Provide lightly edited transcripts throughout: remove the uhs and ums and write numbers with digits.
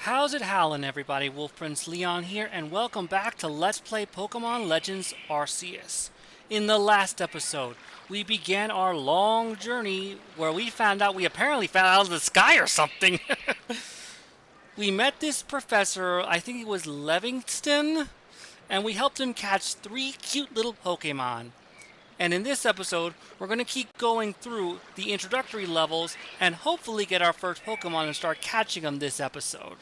How's it howlin', everybody? Wolf Prince Leon here, and welcome back to Let's Play Pokemon Legends Arceus. In the last episode, we began our long journey where we found out we apparently fell out of the sky or something. We met this professor, I think it was Livingston, and we helped him catch 3 cute little Pokemon. And in this episode, we're going to keep going through the introductory levels and hopefully get our first Pokemon and start catching them this episode.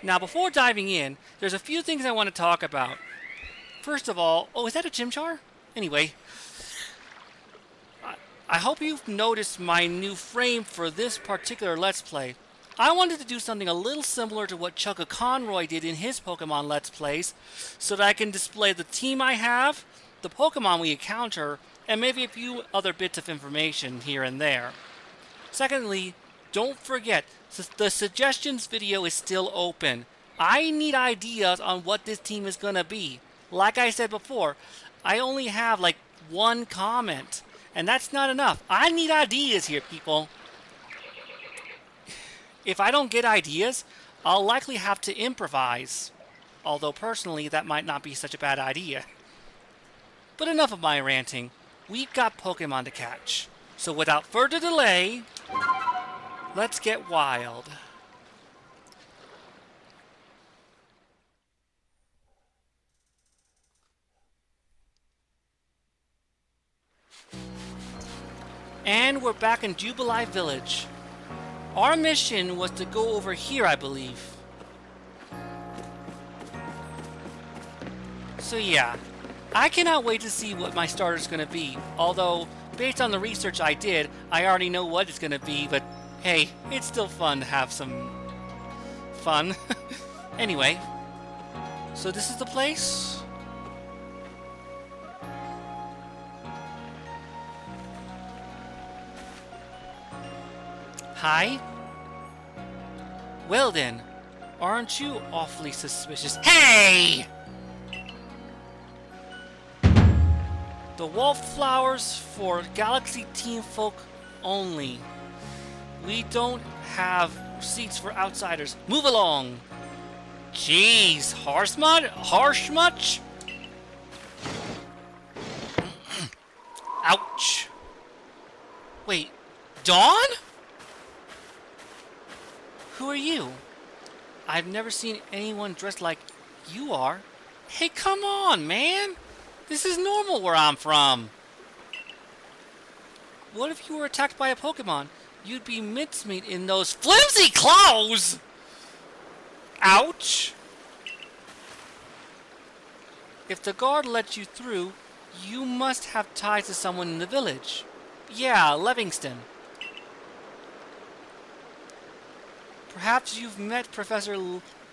Now, before diving in, there's a few things I want to talk about. First of all, oh, is that a Chimchar? Anyway, I hope you've noticed my new frame for this particular Let's Play. I wanted to do something a little similar to what Chugga Conroy did in his Pokemon Let's Plays, so that I can display the team I have, the Pokemon we encounter, and maybe a few other bits of information here and there. Secondly, don't forget, the suggestions video is still open. I need ideas on what this team is going to be. Like I said before, I only have like 1 comment, and that's not enough. I need ideas here, people. If I don't get ideas, I'll likely have to improvise. Although personally, that might not be such a bad idea. But enough of my ranting. We've got Pokemon to catch. So without further delay, let's get wild. And we're back in Jubilee Village. Our mission was to go over here, I believe. So yeah, I cannot wait to see what my starter's gonna be. Although, based on the research I did, I already know what it's gonna be, but hey, it's still fun to have some fun. Anyway, so this is the place? Hi? Well then, aren't you awfully suspicious? Hey! The wallflowers for Galaxy Team Folk only. We don't have seats for outsiders. Move along! Jeez, harsh much? Ouch. Wait, Dawn? Who are you? I've never seen anyone dressed like you are. Hey, come on, man! This is normal where I'm from. What if you were attacked by a Pokemon? You'd be mincemeat in those flimsy clothes! Ouch! If the guard let you through, you must have ties to someone in the village. Yeah, Livingston. Perhaps you've met Professor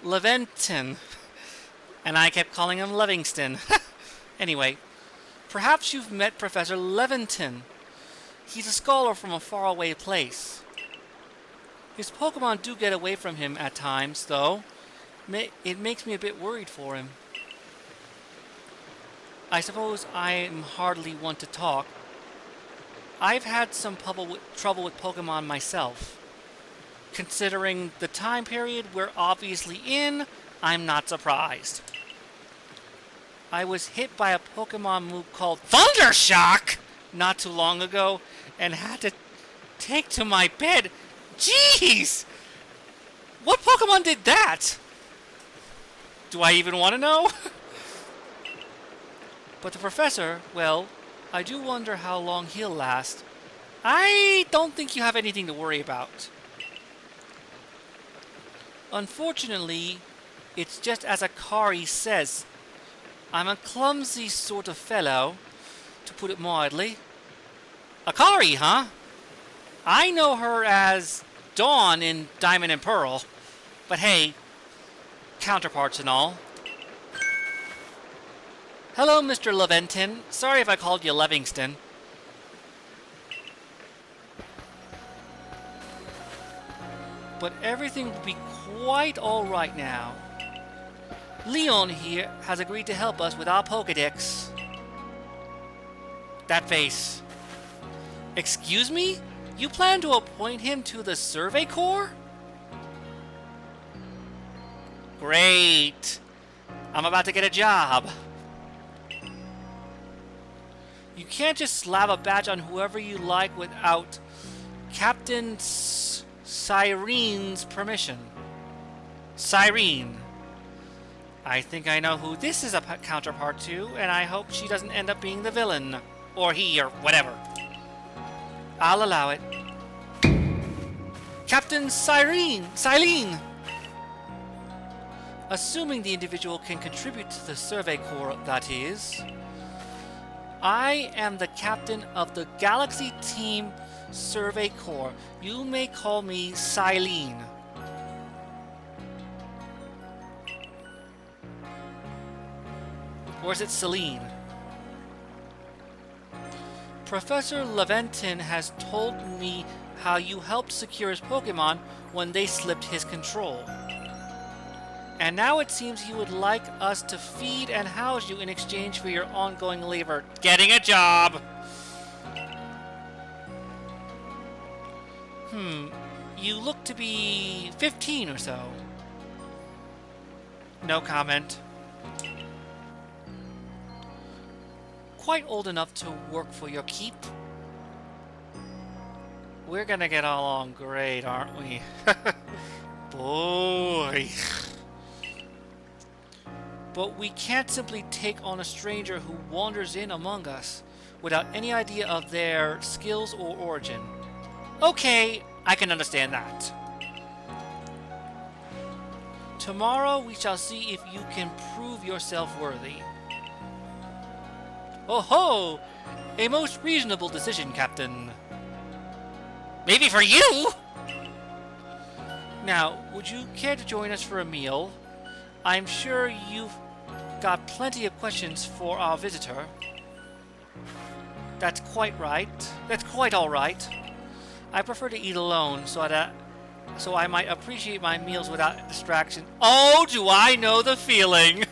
Leventon. And I kept calling him Livingston. Anyway, perhaps you've met Professor Leventon. He's a scholar from a faraway place. His Pokemon do get away from him at times, though. It makes me a bit worried for him. I suppose I'm hardly one to talk. I've had some trouble with Pokemon myself. Considering the time period we're obviously in, I'm not surprised. I was hit by a Pokemon move called Thundershock not too long ago and had to take to my bed. Jeez! What Pokemon did that? Do I even want to know? But the professor, well, I do wonder how long he'll last. I don't think you have anything to worry about. Unfortunately, it's just as Akari says. I'm a clumsy sort of fellow, to put it mildly. Akari, huh? I know her as Dawn in Diamond and Pearl. But hey, counterparts and all. Hello, Mr. Leventon. Sorry if I called you Livingston. But everything will be quite alright now. Leon here has agreed to help us with our Pokedex. That face. Excuse me? You plan to appoint him to the Survey Corps? Great! I'm about to get a job. You can't just slap a badge on whoever you like without Captain Syrene's permission. Cyrene. I think I know who this is a counterpart to, and I hope she doesn't end up being the villain. Or he, or whatever. I'll allow it. Captain Cylene! Assuming the individual can contribute to the Survey Corps, that is. I am the captain of the Galaxy Team Survey Corps. You may call me Cylene. Or is it Celine? Professor Leventon has told me how you helped secure his Pokémon when they slipped his control. And now it seems he would like us to feed and house you in exchange for your ongoing labor getting a job. You look to be 15 or so. No comment. Quite old enough to work for your keep. We're gonna get along great, aren't we? Boy. But we can't simply take on a stranger who wanders in among us without any idea of their skills or origin. Okay, I can understand that. Tomorrow we shall see if you can prove yourself worthy. Oh ho! A most reasonable decision, Captain. Maybe for you? Now, would you care to join us for a meal? I'm sure you've got plenty of questions for our visitor. That's quite right. That's quite all right. I prefer to eat alone, so I might appreciate my meals without distraction. Oh, do I know the feeling!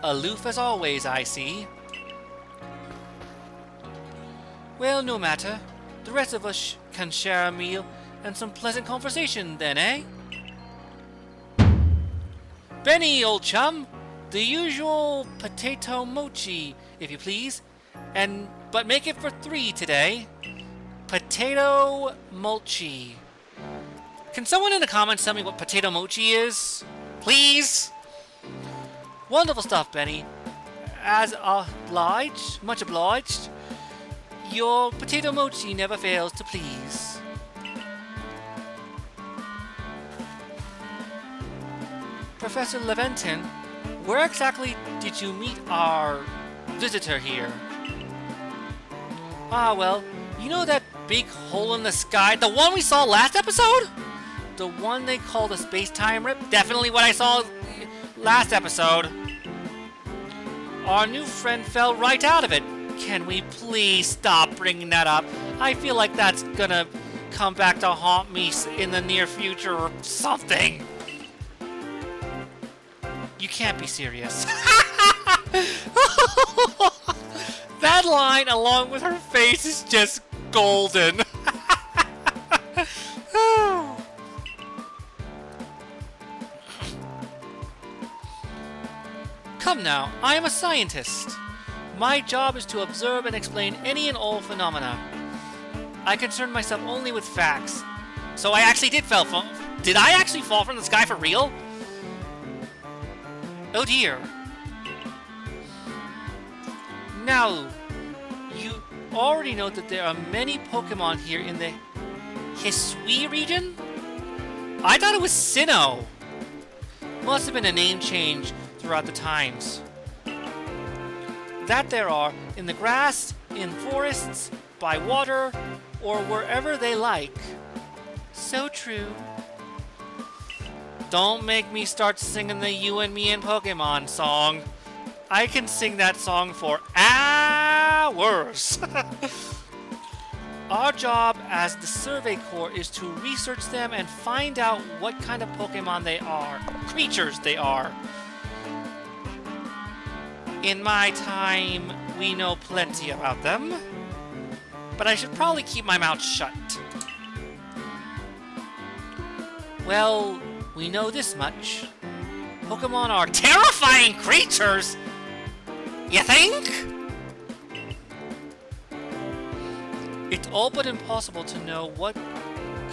Aloof as always, I see. Well, no matter. The rest of us can share a meal and some pleasant conversation then, eh? Benny, old chum! The usual potato mochi, if you please. But make it for 3 today. Potato mochi. Can someone in the comments tell me what potato mochi is? Please? Wonderful stuff, Benny. As obliged, much obliged. Your potato mochi never fails to please. Professor Leventon, where exactly did you meet our visitor here? Ah, well, you know that big hole in the sky? The one we saw last episode? The one they call the space-time rip? Definitely what I saw last episode. Our new friend fell right out of it. Can we please stop bringing that up? I feel like that's gonna come back to haunt me in the near future or something. You can't be serious. That line, along with her face, is just golden. Come now, I am a scientist. My job is to observe and explain any and all phenomena. I concern myself only with facts. So I actually did fall from... Did I actually fall from the sky for real? Oh dear. Now, you already know that there are many Pokemon here in the Hisui region? I thought it was Sinnoh. Must have been a name change throughout the times. That there are in the grass, in forests, by water, or wherever they like. So true. Don't make me start singing the You and Me and Pokemon song. I can sing that song for hours. Our job as the Survey Corps is to research them and find out what kind of Pokemon they are, creatures they are. In my time, We know plenty about them. But I should probably keep my mouth shut. Well, we know this much. Pokémon are terrifying creatures! You think? It's all but impossible to know what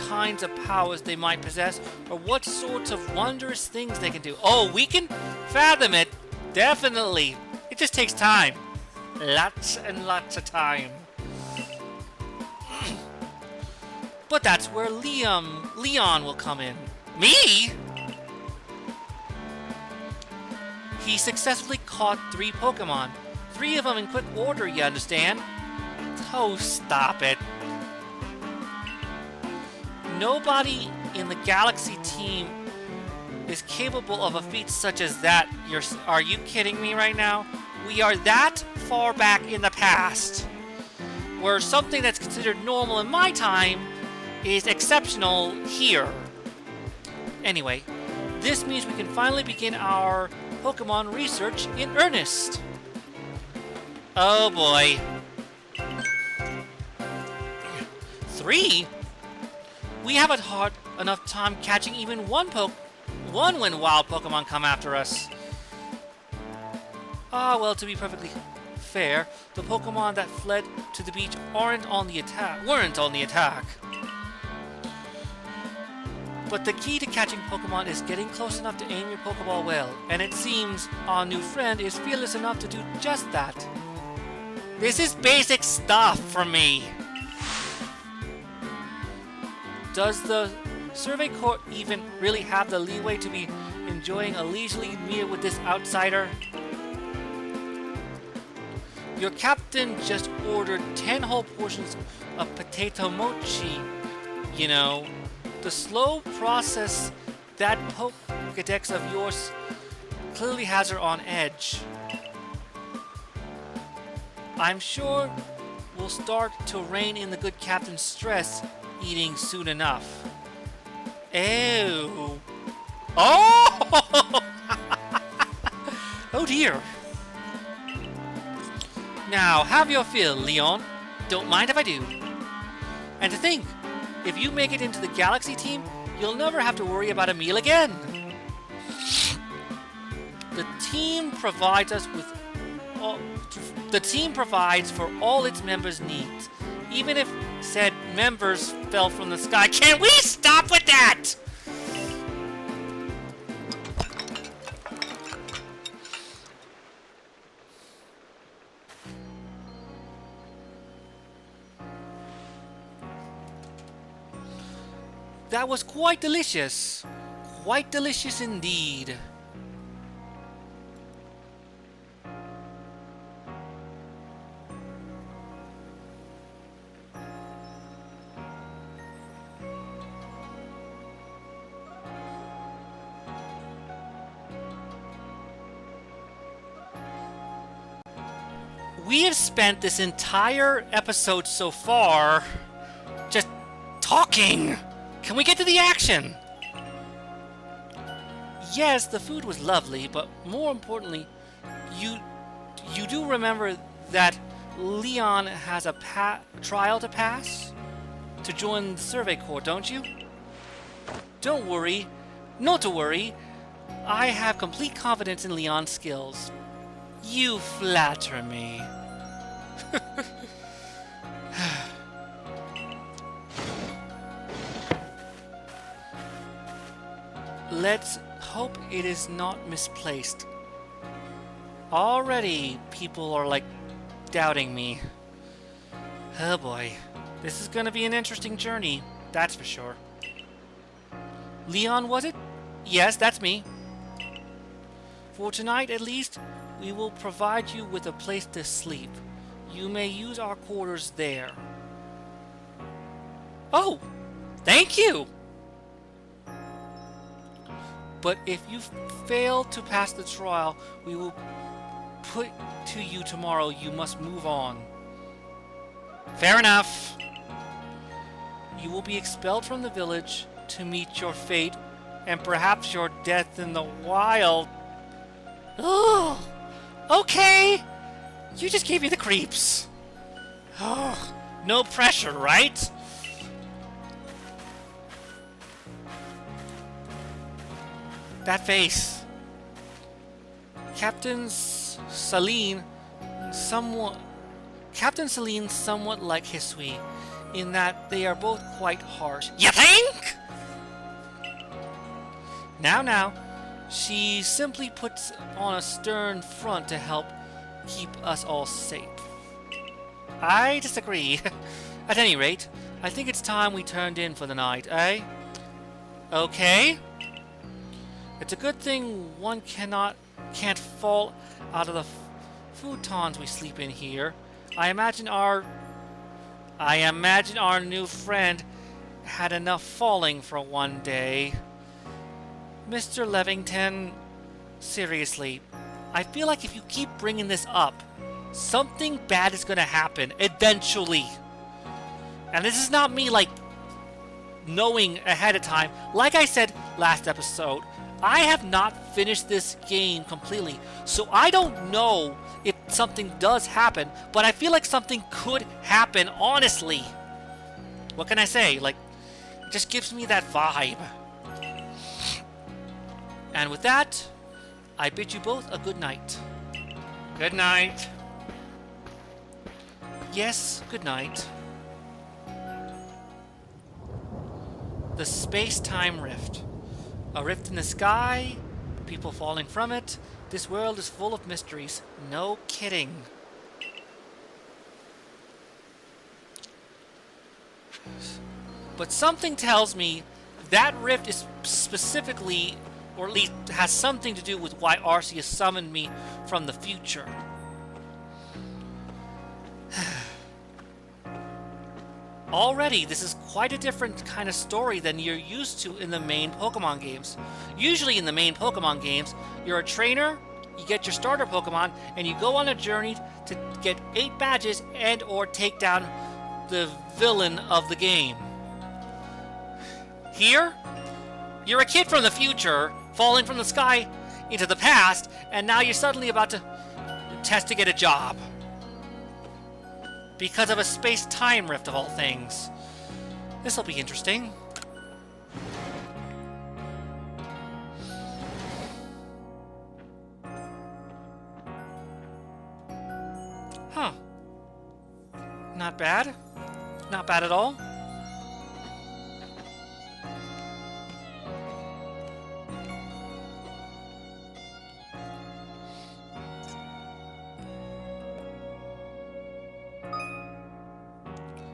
kinds of powers they might possess or what sorts of wondrous things they can do. Oh, we can fathom it. Definitely. It just takes time. Lots and lots of time. But that's where Leon will come in. Me? He successfully caught 3 Pokemon. 3 of them in quick order, you understand? Oh, stop it. Nobody in the Galaxy team is capable of a feat such as that. Are you kidding me right now? We are that far back in the past, where something that's considered normal in my time is exceptional here. Anyway, this means we can finally begin our Pokemon research in earnest. Oh boy. 3? We haven't had enough time catching even one when wild Pokemon come after us. Well, to be perfectly fair, the Pokemon that fled to the beach weren't on the attack. But the key to catching Pokemon is getting close enough to aim your Pokeball well, and it seems our new friend is fearless enough to do just that. This is basic stuff for me. Does the Survey Corps even really have the leeway to be enjoying a leisurely meal with this outsider? Your captain just ordered 10 whole portions of potato mochi. You know, the slow process that Pokédex of yours clearly has her on edge. I'm sure we'll start to rein in the good captain's stress eating soon enough. Ew. Oh! Oh dear. Now, have your fill, Leon. Don't mind if I do. And to think, if you make it into the Galaxy team, you'll never have to worry about a meal again. The team provides for all its members' needs, even if said members fell from the sky. Can we stop with that? That was quite delicious. Quite delicious indeed. We have spent this entire episode so far just talking. Can we get to the action? Yes, the food was lovely, but more importantly, you do remember that Leon has a trial to pass to join the Survey Corps, don't you? Don't worry. Not to worry. I have complete confidence in Leon's skills. You flatter me. Let's hope it is not misplaced. Already, people are doubting me. Oh boy, this is gonna be an interesting journey, that's for sure. Leon, was it? Yes, that's me. For tonight, at least, we will provide you with a place to sleep. You may use our quarters there. Oh, thank you! But if you fail to pass the trial, we will put to you tomorrow. You must move on. Fair enough. You will be expelled from the village to meet your fate and perhaps your death in the wild. Oh, okay. You just gave me the creeps. Oh, no pressure, right? That face. Captain Celine somewhat like Hisui, in that they are both quite harsh. You think? Now, she simply puts on a stern front to help keep us all safe. I disagree. At any rate, I think it's time we turned in for the night, eh? Okay. It's a good thing one can't fall out of the futons we sleep in here. I imagine our new friend had enough falling for one day. Mr. Levington, seriously, I feel like if you keep bringing this up, something bad is going to happen eventually. And this is not me, like, knowing ahead of time. Like I said last episode, I have not finished this game completely, so I don't know if something does happen, but I feel like something could happen, honestly. What can I say? Like, it just gives me that vibe. And with that, I bid you both a good night. Good night. Yes, good night. The space-time rift. A rift in the sky, people falling from it. This world is full of mysteries. No kidding. But something tells me that rift is specifically, or at least has something to do with why Arceus summoned me from the future. Already, this is quite a different kind of story than you're used to in the main Pokemon games. Usually in the main Pokemon games, you're a trainer, you get your starter Pokemon, and you go on a journey to get 8 badges and or take down the villain of the game. Here, you're a kid from the future, falling from the sky into the past, and now you're suddenly about to test to get a job. Because of a space-time rift of all things. This'll be interesting. Huh. Not bad. Not bad at all.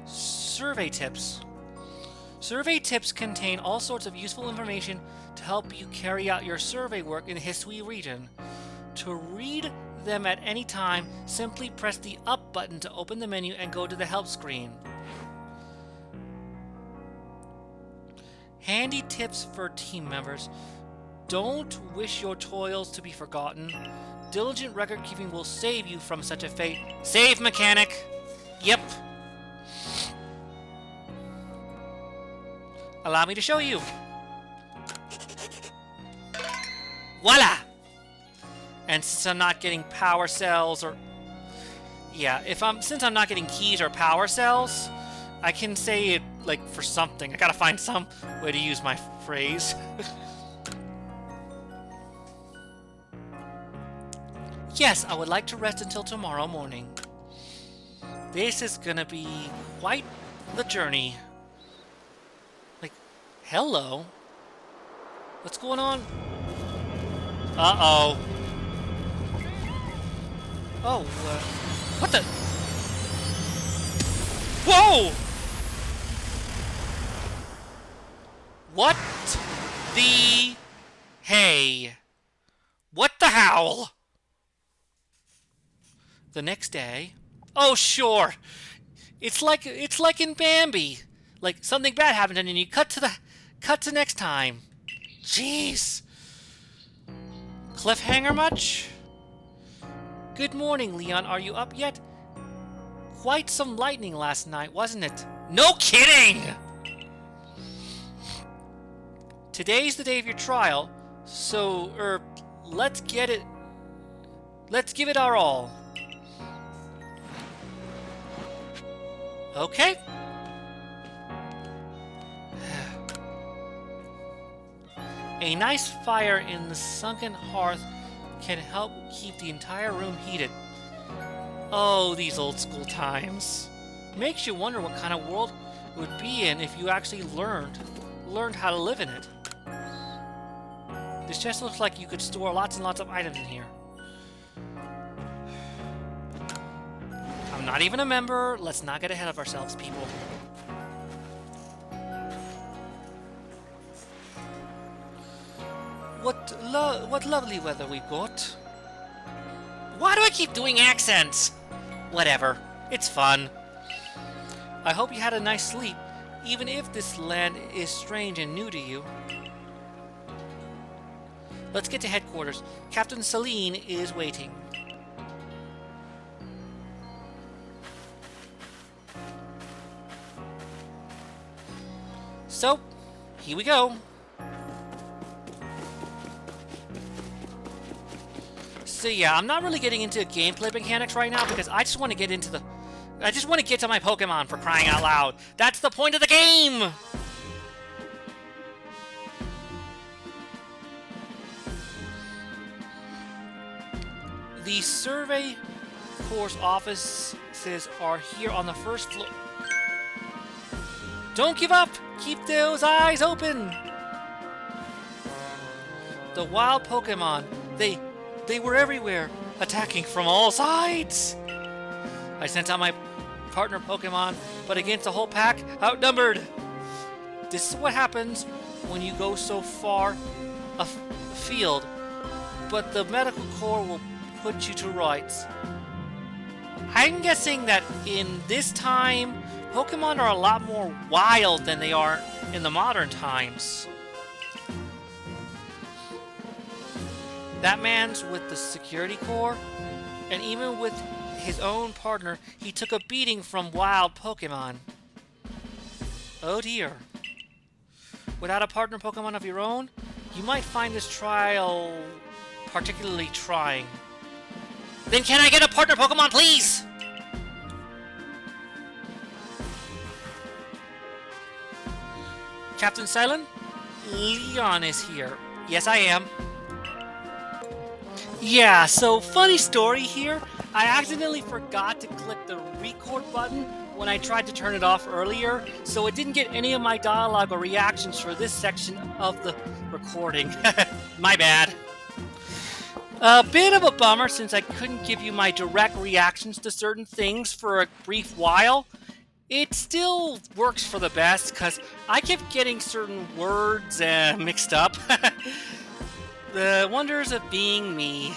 Survey tips. Survey tips contain all sorts of useful information to help you carry out your survey work in the Hisui region. To read them at any time, simply press the up button to open the menu and go to the help screen. Handy tips for team members. Don't wish your toils to be forgotten. Diligent record keeping will save you from such a fate. Save mechanic! Yep. Allow me to show you. Voila! And since I'm not getting power cells or... Yeah, since I'm not getting keys or power cells, I can say it, like, for something. I gotta find some way to use my phrase. Yes, I would like to rest until tomorrow morning. This is gonna be quite the journey. Hello? What's going on? Uh-oh. Oh, what the? Whoa! What the... Hey. What the howl? The next day... Oh, sure. It's like in Bambi. Like, something bad happened and then you cut to next time. Jeez. Cliffhanger much? Good morning, Leon. Are you up yet? Quite some lightning last night, wasn't it? No kidding! Today's the day of your trial, so, let's give it our all. Okay. A nice fire in the sunken hearth can help keep the entire room heated. Oh, these old school times. Makes you wonder what kind of world it would be in if you actually learned how to live in it. This chest looks like you could store lots and lots of items in here. I'm not even a member. Let's not get ahead of ourselves, people. What lovely weather we've got. Why do I keep doing accents? Whatever. It's fun. I hope you had a nice sleep, even if this land is strange and new to you. Let's get to headquarters. Captain Celine is waiting. So, here we go. So yeah, I'm not really getting into gameplay mechanics right now because I just want to get into the... I just want to get to my Pokemon, for crying out loud. That's the point of the game! The Survey Corps offices are here on the first floor. Don't give up! Keep those eyes open! The wild Pokemon, they were everywhere, attacking from all sides. I sent out my partner Pokemon, but against the whole pack, outnumbered. This is what happens when you go so far afield, but the medical corps will put you to rights. I'm guessing that in this time, Pokemon are a lot more wild than they are in the modern times. That man's with the security corps, and even with his own partner, he took a beating from wild Pokemon. Oh dear. Without a partner Pokemon of your own, you might find this trial particularly trying. Then can I get a partner Pokemon, please? Captain Silent? Leon is here. Yes, I am. Yeah, so funny story here. I accidentally forgot to click the record button when I tried to turn it off earlier, so it didn't get any of my dialogue or reactions for this section of the recording. My bad. A bit of a bummer since I couldn't give you my direct reactions to certain things for a brief while. It still works for the best because I kept getting certain words mixed up. The wonders of being me.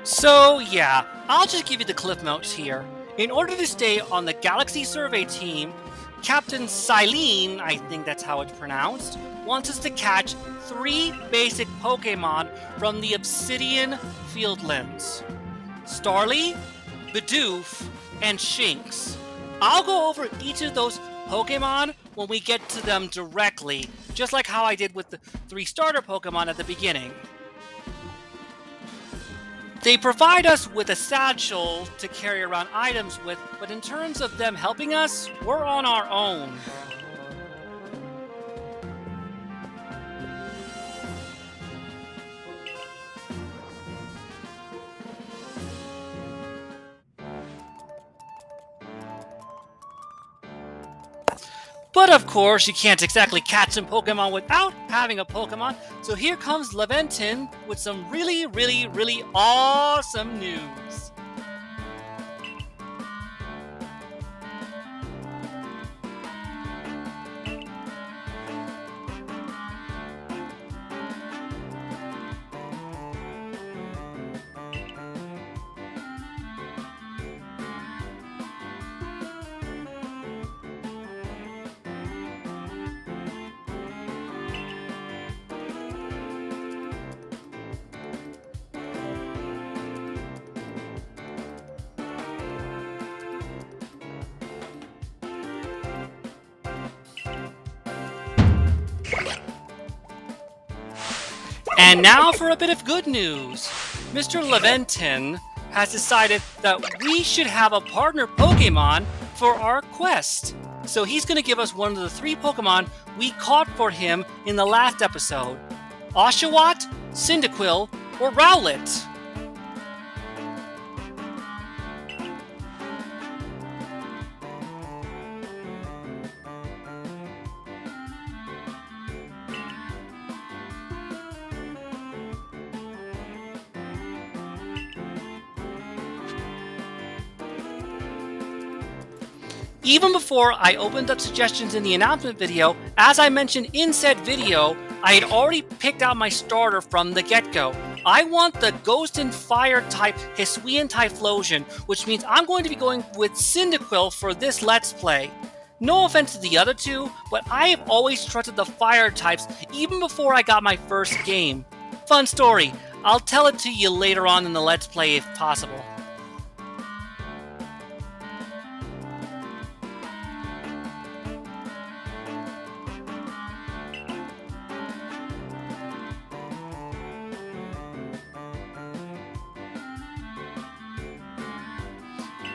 So yeah, I'll just give you the cliff notes here. In order to stay on the Galaxy Survey team, Captain Silene, I think that's how it's pronounced, wants us to catch 3 basic Pokemon from the Obsidian Fieldlands. Starly, Bidoof, and Shinx. I'll go over each of those Pokemon when we get to them directly, just like how I did with the 3 starter Pokemon at the beginning. They provide us with a satchel to carry around items with, but in terms of them helping us, we're on our own. But of course, you can't exactly catch some Pokemon without having a Pokemon, so here comes Leventon with some really awesome news. And now for a bit of good news. Mr. Leventon has decided that we should have a partner Pokemon for our quest. So he's going to give us one of the 3 Pokemon we caught for him in the last episode. Oshawott, Cyndaquil, or Rowlet. Even before I opened up suggestions in the announcement video, as I mentioned in said video, I had already picked out my starter from the get-go. I want the Ghost and Fire type Hisuian Typhlosion, which means I'm going to be going with Cyndaquil for this Let's Play. No offense to the other 2, but I have always trusted the Fire types even before I got my first game. Fun story. I'll tell it to you later on in the Let's Play if possible.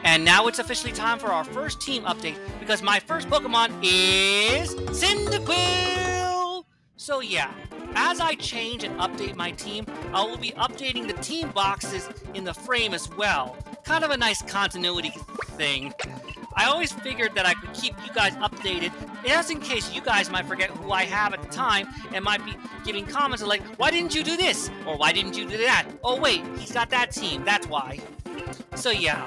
And now it's officially time for our first team update, because my first Pokemon is Cyndaquil! So yeah, as I change and update my team, I will be updating the team boxes in the frame as well. Kind of a nice continuity thing. I always figured that I could keep you guys updated, just in case you guys might forget who I have at the time and might be giving comments like, why didn't you do this? Or why didn't you do that? Oh wait, he's got that team, that's why. So yeah.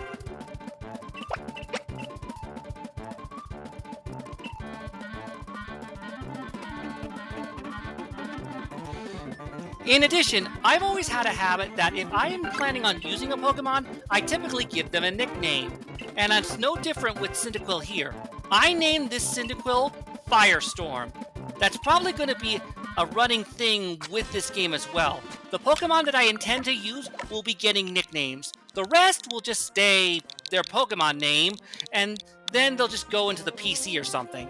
In addition, I've always had a habit that if I am planning on using a Pokemon, I typically give them a nickname. And it's no different with Cyndaquil here. I named this Cyndaquil Firestorm. That's probably going to be a running thing with this game as well. The Pokemon that I intend to use will be getting nicknames. The rest will just stay their Pokemon name, and then they'll just go into the PC or something.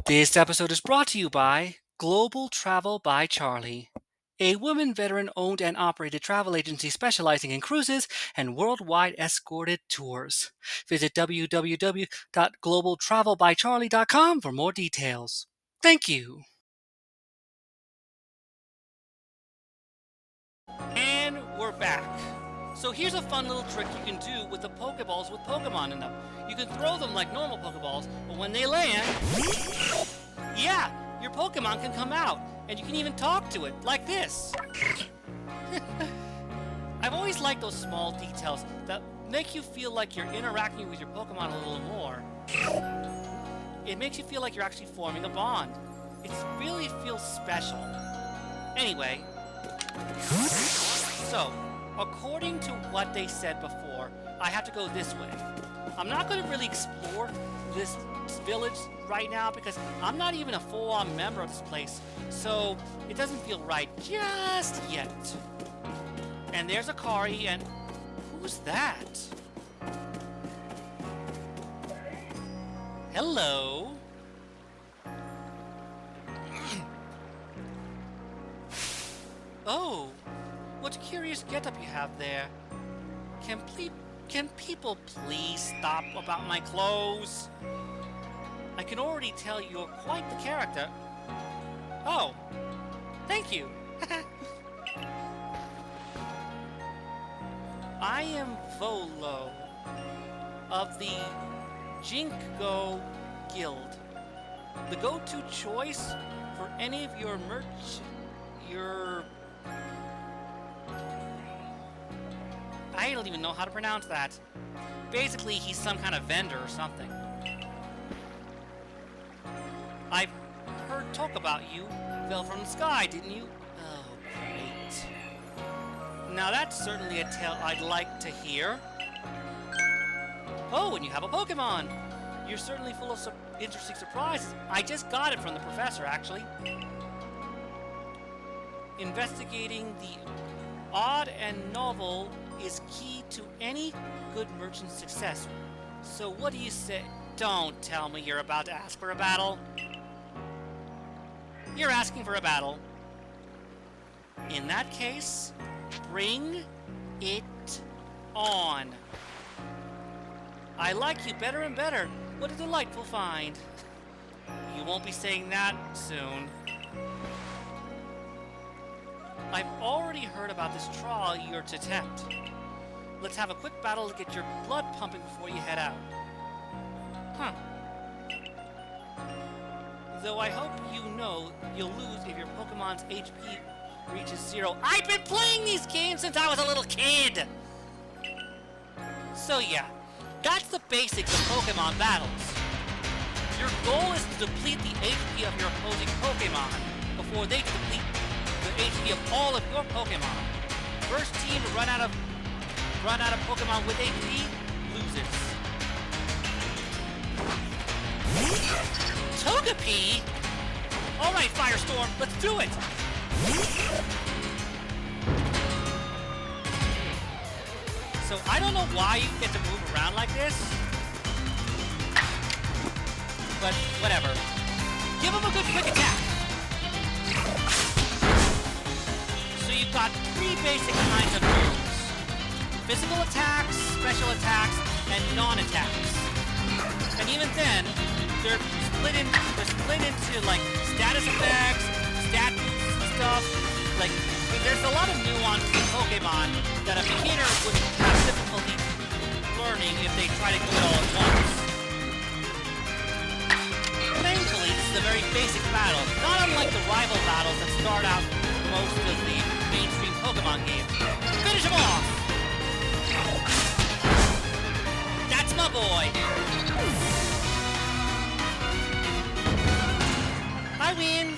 This episode is brought to you by Global Travel by Charlie, a woman veteran-owned and operated travel agency specializing in cruises and worldwide escorted tours. Visit www.globaltravelbycharlie.com for more details. Thank you. And we're back. So here's a fun little trick you can do with the Pokeballs with Pokemon in them. You can throw them like normal Pokeballs, but when they land, yeah, your Pokemon can come out, and you can even talk to it, like this. I've always liked those small details that make you feel like you're interacting with your Pokemon a little more. It makes you feel like you're actually forming a bond. It really feels special. Anyway, so, according to what they said before, I have to go this way. I'm not going to really explore this village right now because I'm not even a full-on member of this place, so it doesn't feel right just yet. And there's Akari, and who's that? Hello. Oh, what a curious getup you have there. Can people please stop about my clothes? I can already tell you're quite the character. Oh, thank you. I am Volo of the Jinkgo Guild, the go-to choice for any of your I don't even know how to pronounce that. Basically, he's some kind of vendor or something. I've heard talk about you. Fell from the sky, didn't you? Oh, great. Now that's certainly a tale I'd like to hear. Oh, and you have a Pokemon! You're certainly full of interesting surprises. I just got it from the professor, actually. Investigating the odd and novel is key to any good merchant's success. So what do you say? Don't tell me you're about to ask for a battle. You're asking for a battle. In that case, bring it on. I like you better and better. What a delightful find. You won't be saying that soon. I've already heard about this trial you're to attempt. Let's have a quick battle to get your blood pumping before you head out. Huh. Though I hope you know you'll lose if your Pokemon's HP reaches 0. I've been playing these games since I was a little kid! So yeah, that's the basics of Pokemon battles. Your goal is to deplete the HP of your opposing Pokemon before they deplete the HP of all of your Pokemon. First team to run out of Pokemon with HP loses. Togepi? Alright, Firestorm, let's do it! So I don't know why you get to move around like this, but whatever. Give him a good quick attack. So you've got 3 basic kinds of moves. Physical attacks, special attacks, and non-attacks. And even then, they're split into like status effects, stat boosts and stuff. Like, there's a lot of nuance in Pokemon that a beginner would have difficulty learning if they try to do it all at once. Thankfully, this is a very basic battle, not unlike the rival battles that start out most of the mainstream Pokemon games. Finish him off! That's my boy! I win!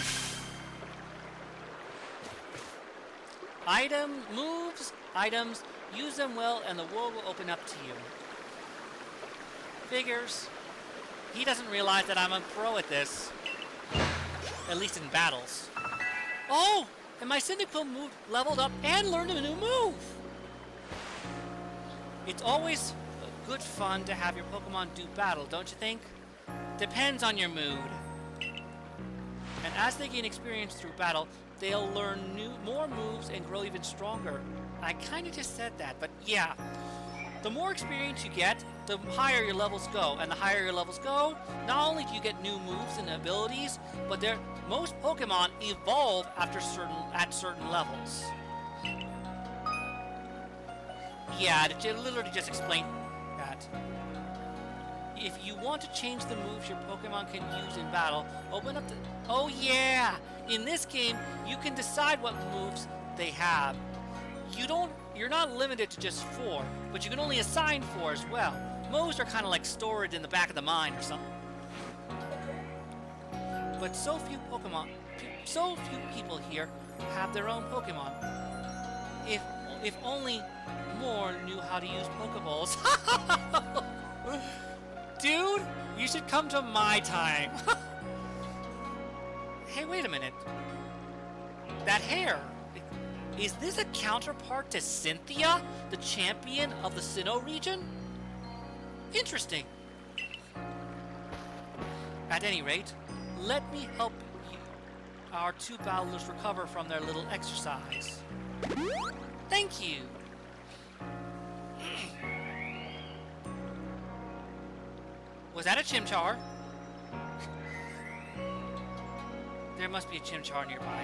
Items, use them well and the world will open up to you. Figures. He doesn't realize that I'm a pro at this. At least in battles. Oh! And my Cyndaquil leveled up and learned a new move! It's always good fun to have your Pokemon do battle, don't you think? Depends on your mood. And as they gain experience through battle, they'll learn more moves and grow even stronger. I kinda just said that, but yeah. The more experience you get, the higher your levels go. And the higher your levels go, not only do you get new moves and abilities, but most Pokemon evolve at certain levels. Yeah, it literally just explained that. If you want to change the moves your Pokemon can use in battle, open up the... Oh yeah! In this game, you can decide what moves they have. You're not limited to just 4, but you can only assign 4 as well. Most are kind of like stored in the back of the mind or something. But so few people here have their own Pokemon. If only more knew how to use Pokeballs. Dude, you should come to my time. Hey, wait a minute. That hair. Is this a counterpart to Cynthia, the champion of the Sinnoh region? Interesting. At any rate, let me help our 2 battlers recover from their little exercise. Thank you. Was that a Chimchar? There must be a Chimchar nearby.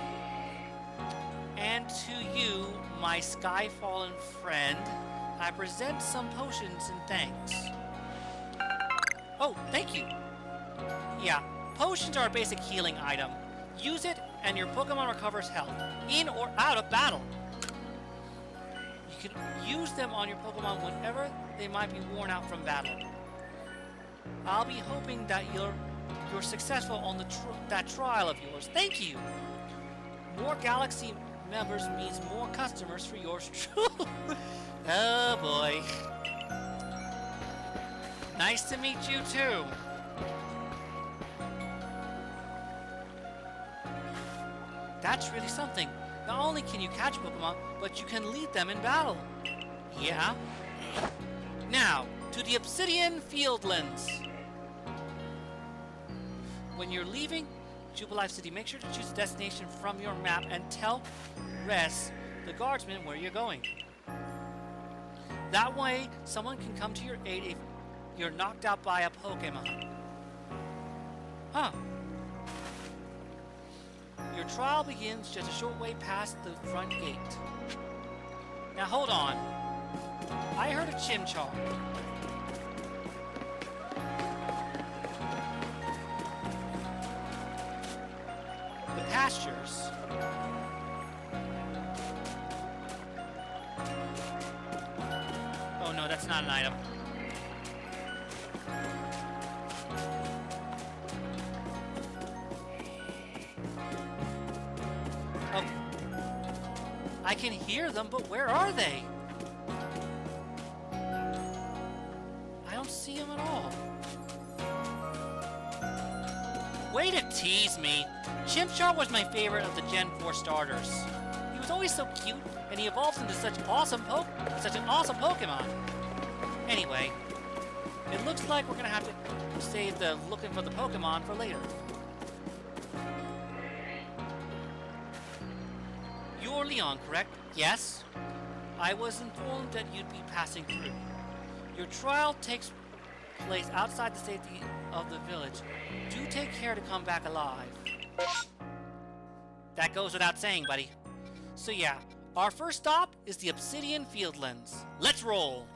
And to you, my sky-fallen friend, I present some potions and thanks. Oh, thank you. Yeah, potions are a basic healing item. Use it and your Pokemon recovers health, in or out of battle. You can use them on your Pokemon whenever they might be worn out from battle. I'll be hoping that you're successful on that trial of yours. Thank you. More Galaxy members means more customers for yours truly. Oh boy. Nice to meet you too. That's really something. Not only can you catch Pokemon, but you can lead them in battle. Yeah. Now, to the Obsidian Fieldlands. When you're leaving Jubilife City, make sure to choose a destination from your map and tell Rest, the guardsman, where you're going. That way, someone can come to your aid if you're knocked out by a Pokémon. Huh. Your trial begins just a short way past the front gate. Now hold on. I heard a Chimchar. The pastures. Oh no, that's not an item. I can hear them, but where are they? I don't see them at all. Way to tease me. Chimchar was my favorite of the Gen 4 starters. He was always so cute, and he evolves into such an awesome Pokemon. Anyway, it looks like we're gonna have to save the looking for the Pokemon for later. You're Leon, correct? Yes. I was informed that you'd be passing through. Your trial takes place outside the safety of the village. Do take care to come back alive. That goes without saying, buddy. So yeah, our first stop is the Obsidian Fieldlands. Let's roll!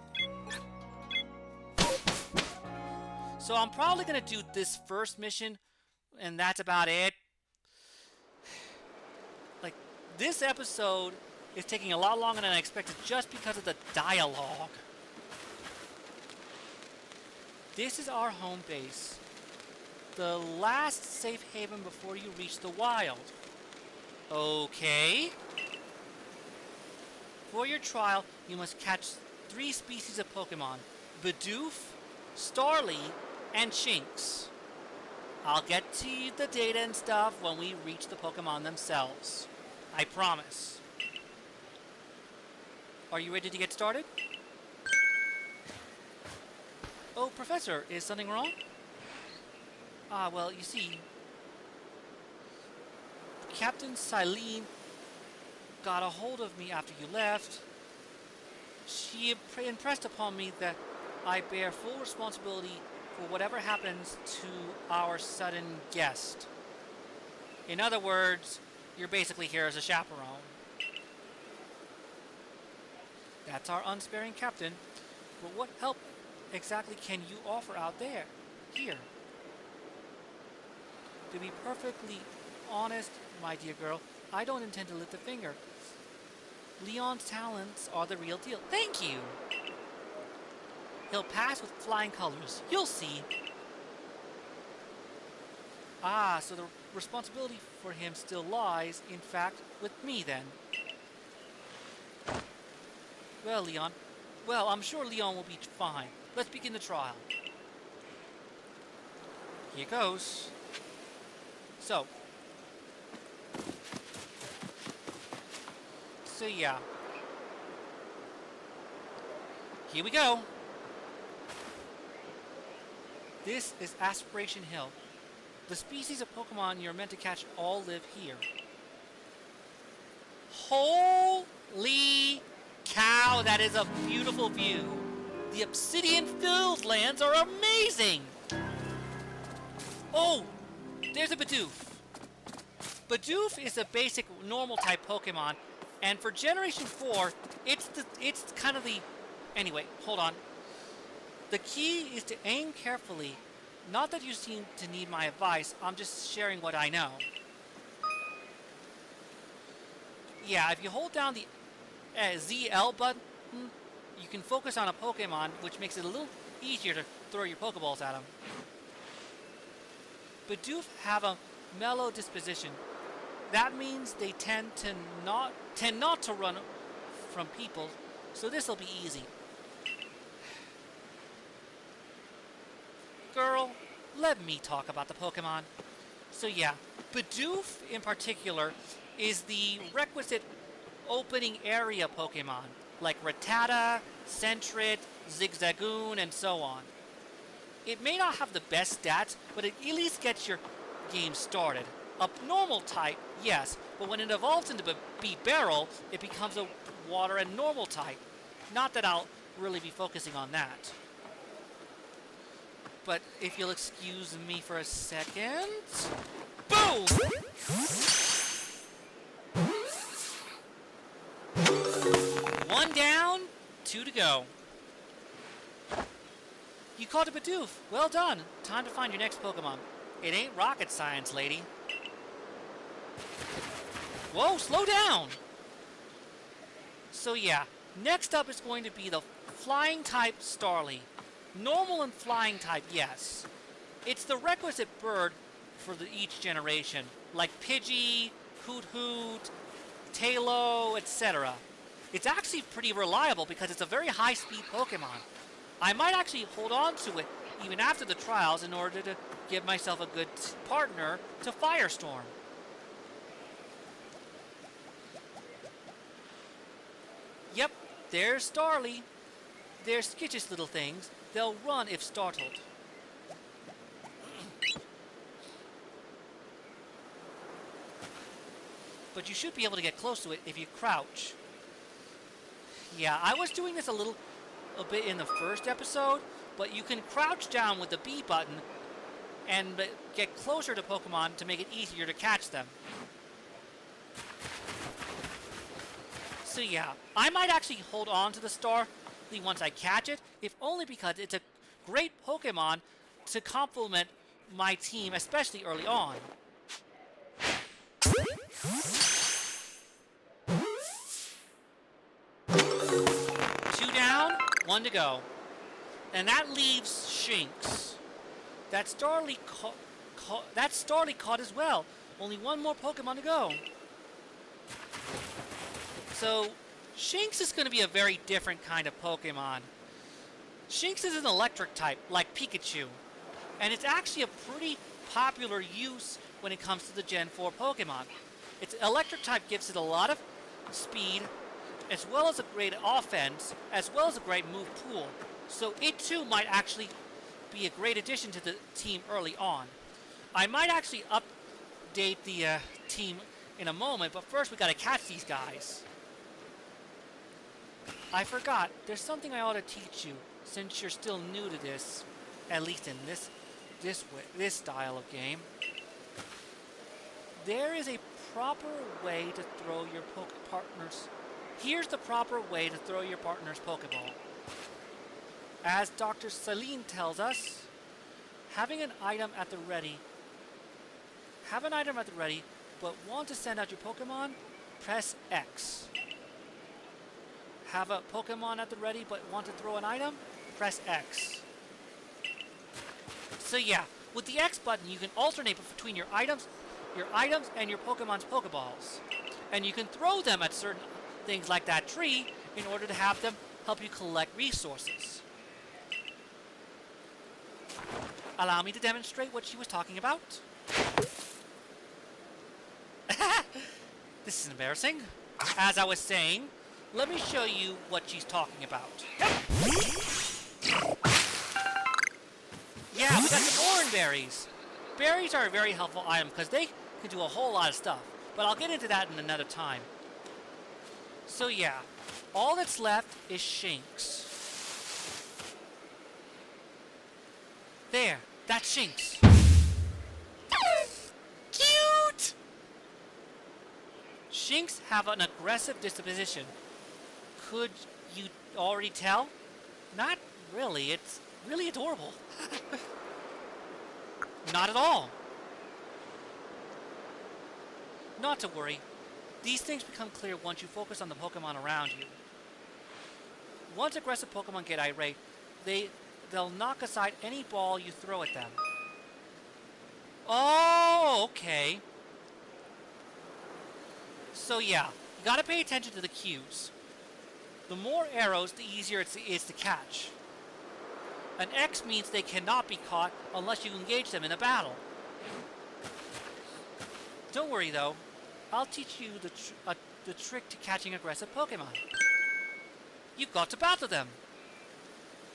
So I'm probably gonna do this first mission, and that's about it. Like, this episode is taking a lot longer than I expected just because of the dialogue. This is our home base. The last safe haven before you reach the wild. Okay. For your trial, you must catch 3 species of Pokemon. Bidoof, Starly, and Shinx. I'll get to you the data and stuff when we reach the Pokemon themselves. I promise. Are you ready to get started? Oh, Professor, is something wrong? Well, you see, Captain Silene got a hold of me after you left. She impressed upon me that I bear full responsibility for whatever happens to our sudden guest. In other words, you're basically here as a chaperone. That's our unsparing captain. But what help exactly can you offer out there? Here. To be perfectly honest, my dear girl, I don't intend to lift a finger. Leon's talents are the real deal. Thank you! He'll pass with flying colors. You'll see. So the responsibility for him still lies, in fact, with me then. Well, Leon. Well, I'm sure Leon will be fine. Let's begin the trial. Here goes. So yeah. Here we go. This is Aspiration Hill. The species of Pokemon you're meant to catch all live here. Holy cow, that is a beautiful view. The Obsidian Fieldlands are amazing. Oh, there's a Bidoof. Bidoof is a basic normal type Pokemon, and for Generation 4, it's kind of the... Anyway, hold on. The key is to aim carefully. Not that you seem to need my advice, I'm just sharing what I know. Yeah, if you hold down the ZL button, you can focus on a Pokemon, which makes it a little easier to throw your Pokeballs at them. Bidoof have a mellow disposition. That means they tend not to run from people, so this'll be easy. Girl, let me talk about the Pokemon. So yeah, Bidoof in particular is the requisite opening area Pokemon, like Rattata, Sentret, Zigzagoon, and so on. It may not have the best stats, but it at least gets your game started. A normal type, yes, but when it evolves into Bebarrel, it becomes a water and normal type. Not that I'll really be focusing on that. But if you'll excuse me for a second... Boom! One down, 2 to go. You caught a Bidoof. Well done. Time to find your next Pokemon. It ain't rocket science, lady. Whoa, slow down! So yeah, next up is going to be the flying type Starly. Normal and flying type, yes. It's the requisite bird for each generation, like Pidgey, Hoot Hoot, Tailo, etc. It's actually pretty reliable because it's a very high-speed Pokemon. I might actually hold on to it even after the trials in order to give myself a good partner to Firestorm. Yep, there's Starly. They're skittish little things. They'll run if startled. But you should be able to get close to it if you crouch. Yeah, I was doing this a bit in the first episode, but you can crouch down with the B button and get closer to Pokemon to make it easier to catch them. So yeah, I might actually hold on to the Starly once I catch it, if only because it's a great Pokemon to complement my team, especially early on. 2 down, 1 to go. And that leaves Shinx. That Starly caught as well. Only 1 more Pokemon to go. So, Shinx is going to be a very different kind of Pokemon. Shinx is an electric type, like Pikachu. And it's actually a pretty popular use when it comes to the Gen 4 Pokemon. Its electric type gives it a lot of speed, as well as a great offense, as well as a great move pool. So it too might actually be a great addition to the team early on. I might actually update the team in a moment, but first we gotta catch these guys. I forgot, there's something I ought to teach you, since you're still new to this, at least in this style of game. There is a proper way to throw your partner's... Here's the proper way to throw your partner's Pokeball. As Dr. Celine tells us, have an item at the ready, but want to send out your Pokemon? Press X. Have a Pokemon at the ready, but want to throw an item? Press X. So yeah, with the X button, you can alternate between your items and your Pokemon's Pokeballs. And you can throw them at certain things like that tree in order to have them help you collect resources. Allow me to demonstrate what she was talking about. This is embarrassing. As I was saying, let me show you what she's talking about. Yeah, we got some orange berries. Berries are a very helpful item because they can do a whole lot of stuff. But I'll get into that in another time. So yeah, all that's left is Shinx. There, that's Shinx. Cute! Shinx have an aggressive disposition. Could you already tell? Not really, it's really adorable. Not at all. Not to worry. These things become clear once you focus on the Pokemon around you. Once aggressive Pokemon get irate, they'll knock aside any ball you throw at them. Oh, okay. So yeah, you gotta pay attention to the cues. The more arrows, the easier it is to catch. An X means they cannot be caught unless you engage them in a battle. Don't worry though, I'll teach you the trick to catching aggressive Pokemon. You've got to battle them.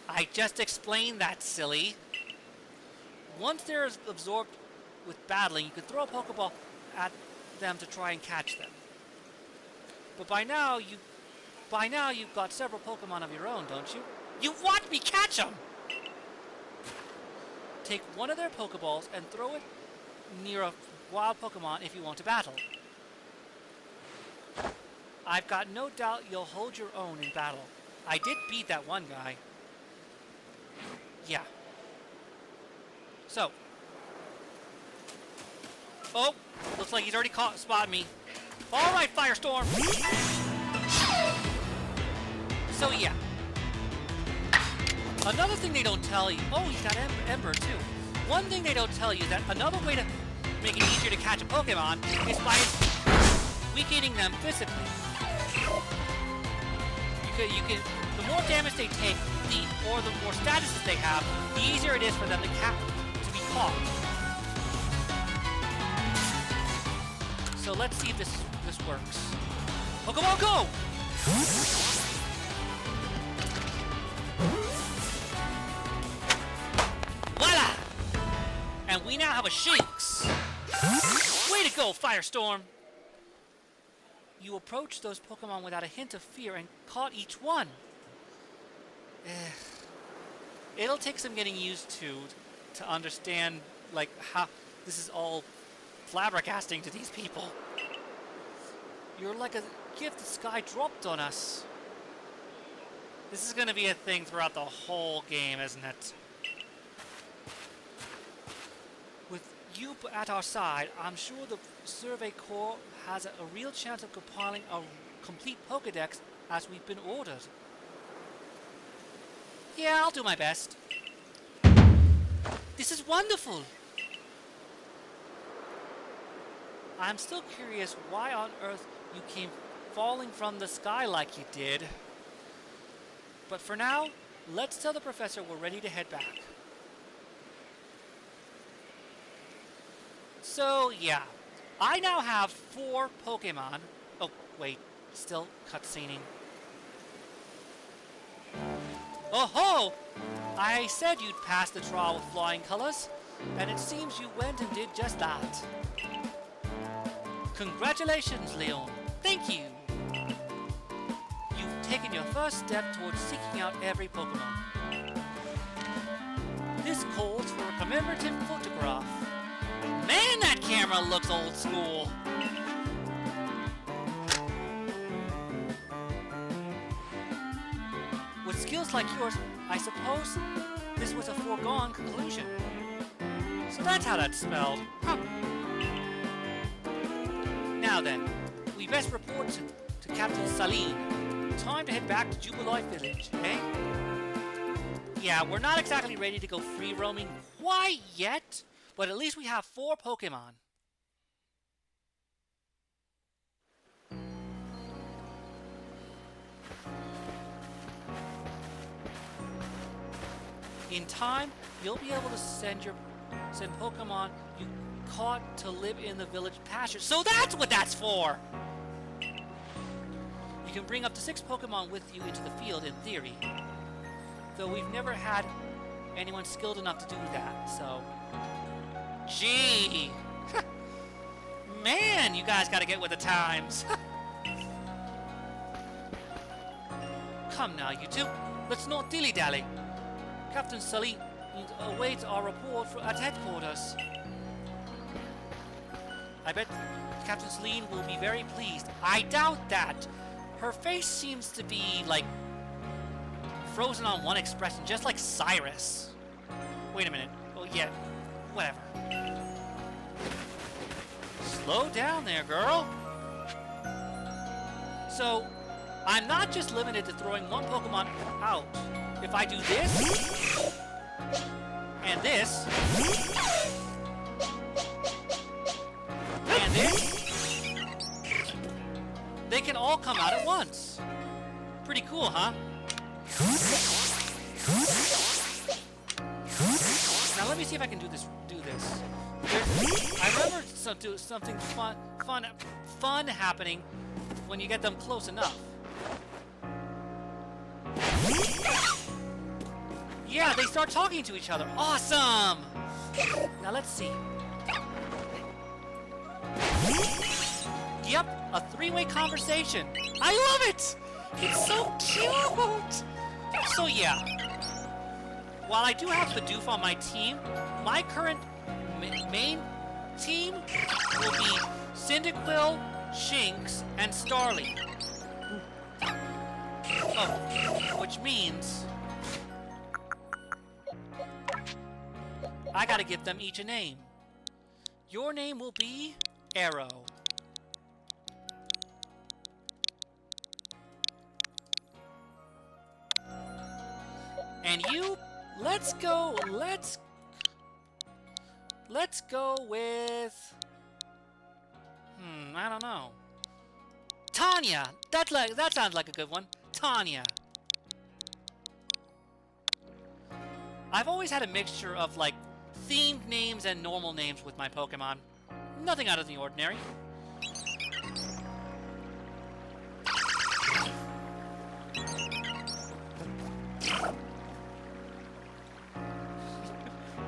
I just explained that, silly. Once they're absorbed with battling, you can throw a Pokeball at them to try and catch them. But by now, you By now, you've got several Pokemon of your own, don't you? You watch me catch them! Take one of their Pokeballs and throw it near a wild Pokemon if you want to battle. I've got no doubt you'll hold your own in battle. I did beat that one guy. Yeah. So. Oh! Looks like he's already spotted me. Alright, Firestorm! So yeah. Another thing they don't tell you... Oh, he's got Ember too. One thing they don't tell you is that another way to make it easier to catch a Pokemon is by weakening them physically. You can, the more damage they take, or the more statuses they have, the easier it is for them to be caught. So let's see if this works. Pokemon Go! Voila! And we now have a Shinx. Way to go, Firestorm! You approached those Pokemon without a hint of fear and caught each one. It'll take some getting used to understand, like, how this is all flabbergasting to these people. You're like a gift the sky dropped on us. This is going to be a thing throughout the whole game, isn't it? With you at our side, I'm sure the Survey Corps has a real chance of compiling a complete Pokedex as we've been ordered. Yeah, I'll do my best. This is wonderful! I'm still curious why on earth you came falling from the sky like you did. But for now, let's tell the professor we're ready to head back. So, yeah. I now have 4 Pokemon. Oh, wait. Still cutscening. Oh ho! I said you'd pass the trial with flying colors, and it seems you went and did just that. Congratulations, Leon. Thank you. You've taken your first step towards seeking out every Pokemon. This calls for a commemorative photograph. Man, that camera looks old school. With skills like yours, I suppose this was a foregone conclusion. So that's how that's spelled. Huh. Now then, we best report to Captain Salim. Time to head back to Jubilee Village, eh? Yeah, we're not exactly ready to go free roaming quite yet, but at least we have 4 Pokemon. In time, you'll be able to send Pokemon you caught to live in the village pasture. So that's what that's for! You can bring up to 6 Pokemon with you into the field in theory. Though we've never had anyone skilled enough to do that, so... Gee! Man, you guys gotta get with the times! Come now, you two. Let's not dilly-dally. Captain Salim awaits our report at headquarters. I bet Captain Salim will be very pleased. I doubt that. Her face seems to be, like, frozen on one expression, just like Cyrus. Wait a minute. Oh, yeah. Whatever. Slow down there, girl. So, I'm not just limited to throwing one Pokemon out. If I do this, and this, and this, they can all come out at once. Pretty cool, huh? Now let me see if I can do this. I remember something fun happening when you get them close enough. Yeah, they start talking to each other. Awesome! Now let's see. Yep, a 3-way conversation. I love it! It's so cute! So yeah, while I do have Bidoof on my team, my current main team will be Cyndaquil, Shinx, and Starly. Oh, which means I gotta give them each a name. Your name will be Arrow. And you, let's go with, I don't know. Tanya! That sounds like a good one. Tanya. I've always had a mixture of, like, themed names and normal names with my Pokemon. Nothing out of the ordinary.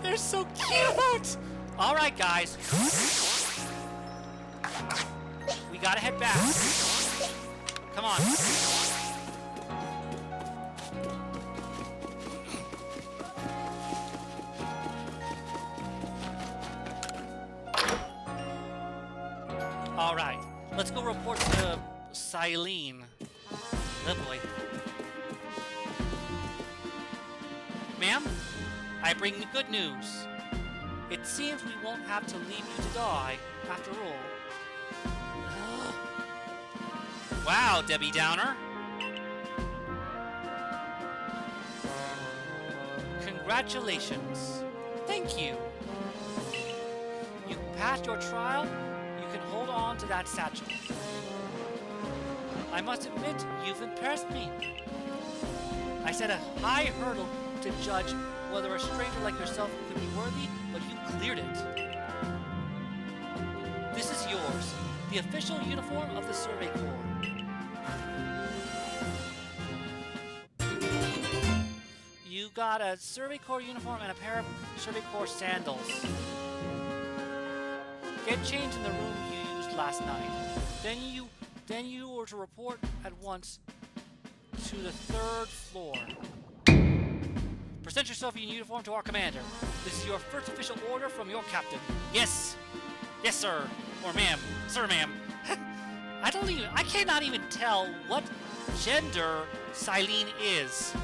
They're so cute! Alright, guys. We gotta head back. Come on. Alright. Let's go report to Silene. Oh boy. Ma'am? I bring you good news. It seems we won't have to leave you to die, after all. Wow, Debbie Downer. Congratulations. Thank you. You passed your trial. You can hold on to that satchel. I must admit, you've impressed me. I set a high hurdle to judge whether a stranger like yourself could be worthy, but you cleared it. This is yours, the official uniform of the Survey Corps. You got a Survey Corps uniform and a pair of Survey Corps sandals. Get changed in the room you used last night. Then you were to report at once to the 3rd floor. Present yourself in uniform to our commander. This is your first official order from your captain. Yes! Yes, sir. Or ma'am. Sir, ma'am. I cannot even tell what gender Silene is.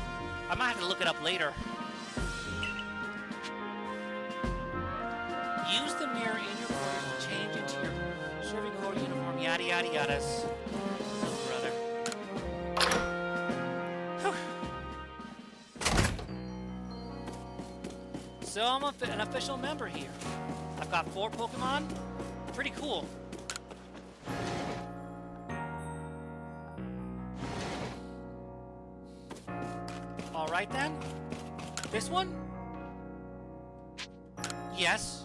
I might have to look it up later. Use the mirror in your quarters to change into your Survey Corps uniform, yada yada yadas. Oh, brother. So I'm an official member here. I've got 4 Pokemon. Pretty cool. Alright then. This one? Yes.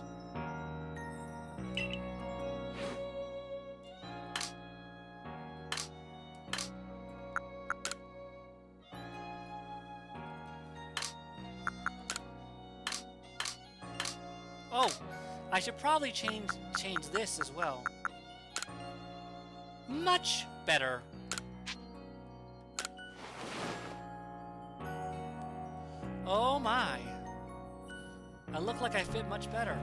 Oh, I should probably change this as well. Much better. Oh my. I look like I fit much better.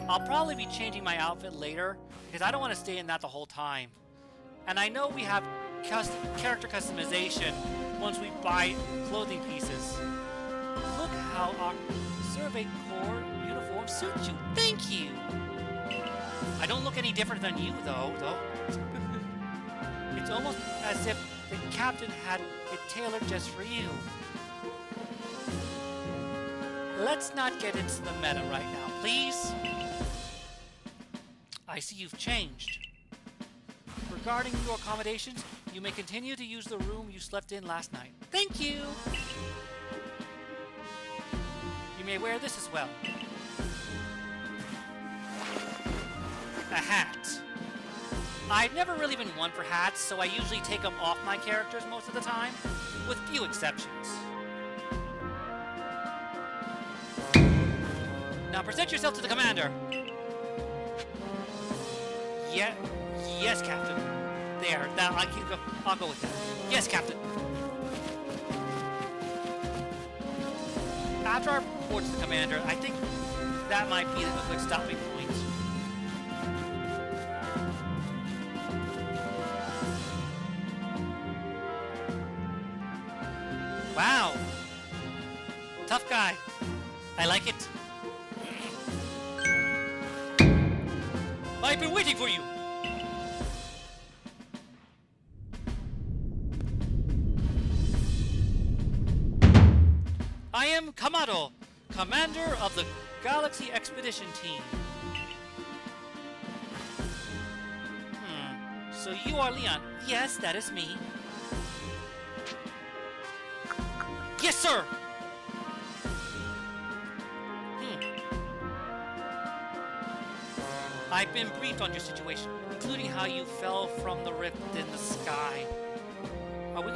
I'll probably be changing my outfit later because I don't want to stay in that the whole time. And I know we have character customization once we buy clothing pieces. Look how our Survey Corps uniform suits you. Thank you! I don't look any different than you, though. It's almost as if the captain had it tailored just for you. Let's not get into the meta right now, please. I see you've changed. Regarding your accommodations, you may continue to use the room you slept in last night. Thank you! You may wear this as well. A hat. I've never really been one for hats, so I usually take them off my characters most of the time, with few exceptions. Now present yourself to the commander. Yeah, yes, Captain. There, now I can go. I'll go with that. Yes, Captain. After I report to the commander, I think that might be a good stopping point. Wow. Tough guy. I like it. I've been waiting for you. I am Kamado, commander of the Galaxy Expedition Team. So you are Leon. Yes, that is me. Yes, sir! I've been briefed on your situation, including how you fell from the rift in the sky. Are we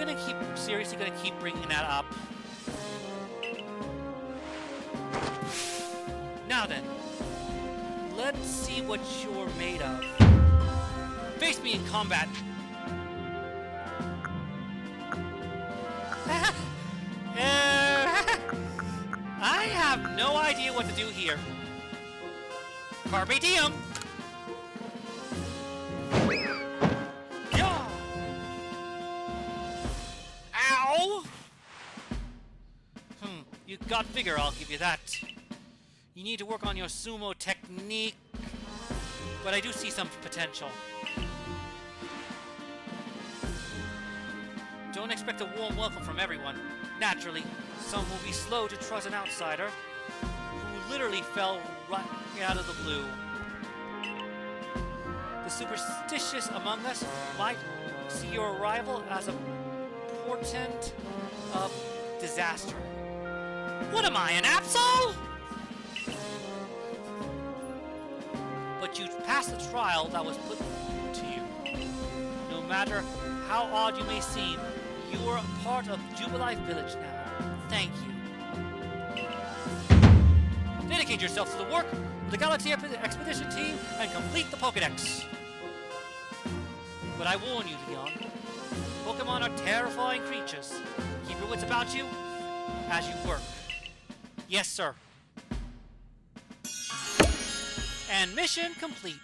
seriously gonna keep bringing that up? Now then, let's see what you're made of. Face me in combat! I have no idea what to do here. Carpe diem! Yeah! Ow! You got bigger, I'll give you that. You need to work on your sumo technique, but I do see some potential. Don't expect a warm welcome from everyone. Naturally, some will be slow to trust an outsider who literally fell right out of the blue. The superstitious among us might see your arrival as a portent of disaster. What am I, an Absol? But you passed the trial that was put to you. No matter how odd you may seem, you are a part of Jubilife Village now. Thank you. Dedicate yourself to the work of the Galaxy Expedition Team and complete the Pokédex. But I warn you, Leon, Pokémon are terrifying creatures. Keep your wits about you as you work. Yes, sir. And mission complete.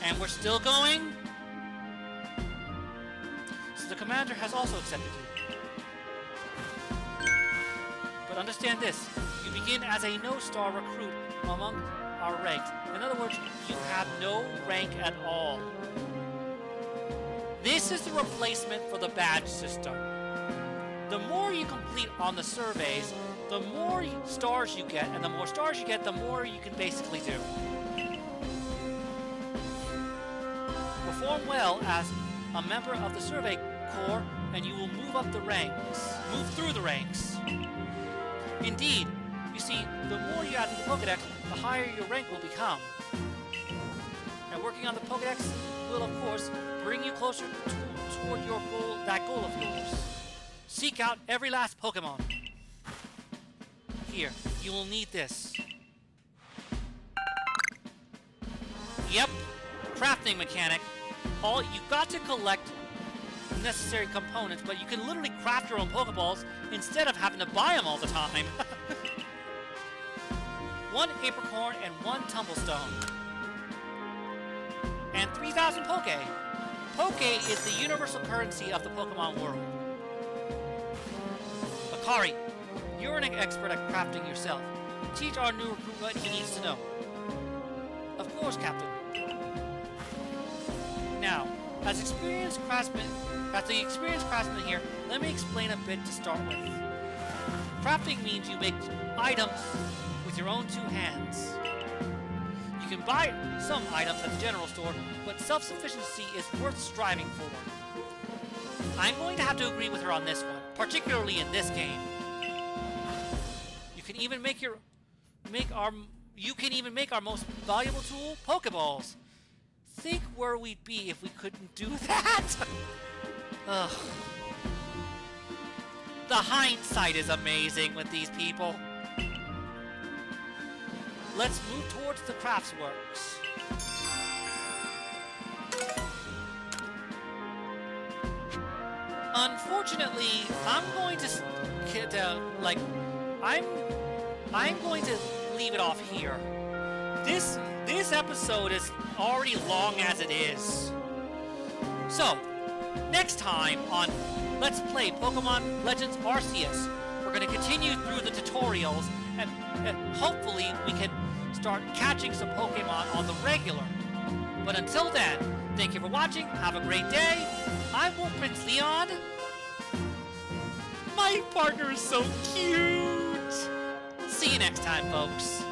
And we're still going? So the commander has also accepted you. But understand this, you begin as a no-star recruit among our ranks. In other words, you have no rank at all. This is the replacement for the badge system. The more you complete on the surveys, the more stars you get, and the more stars you get, the more you can basically do. Perform well as a member of the Survey Corps, and you will move up the ranks. Move through the ranks. Indeed, you see, the more you add to the Pokédex, the higher your rank will become. And working on the Pokédex will, of course, bring you closer toward your goal, that goal of yours. Seek out every last Pokémon. Here, you will need this. Yep, crafting mechanic. You've got to collect necessary components, but you can literally craft your own Pokeballs instead of having to buy them all the time. 1 apricorn and 1 tumblestone. And 3,000 Poke. Poke is the universal currency of the Pokemon world. Akari, you're an expert at crafting yourself. Teach our new recruit what he needs to know. Of course, Captain. Now, as the experienced craftsman here, let me explain a bit to start with. Crafting means you make items with your own 2 hands. You can buy some items at the general store, but self-sufficiency is worth striving for. I'm going to have to agree with her on this one, particularly in this game. You can even make our most valuable tool, Pokeballs. Think where we'd be if we couldn't do that. Ugh. The hindsight is amazing with these people. Let's move towards the craftsworks. Unfortunately, I'm going to leave it off here. This episode is already long as it is. So, next time on Let's Play Pokemon Legends Arceus, we're going to continue through the tutorials and hopefully we can start catching some Pokemon on the regular. But until then, thank you for watching, have a great day. I'm Wolf Prince Leon. My partner is so cute. See you next time, folks.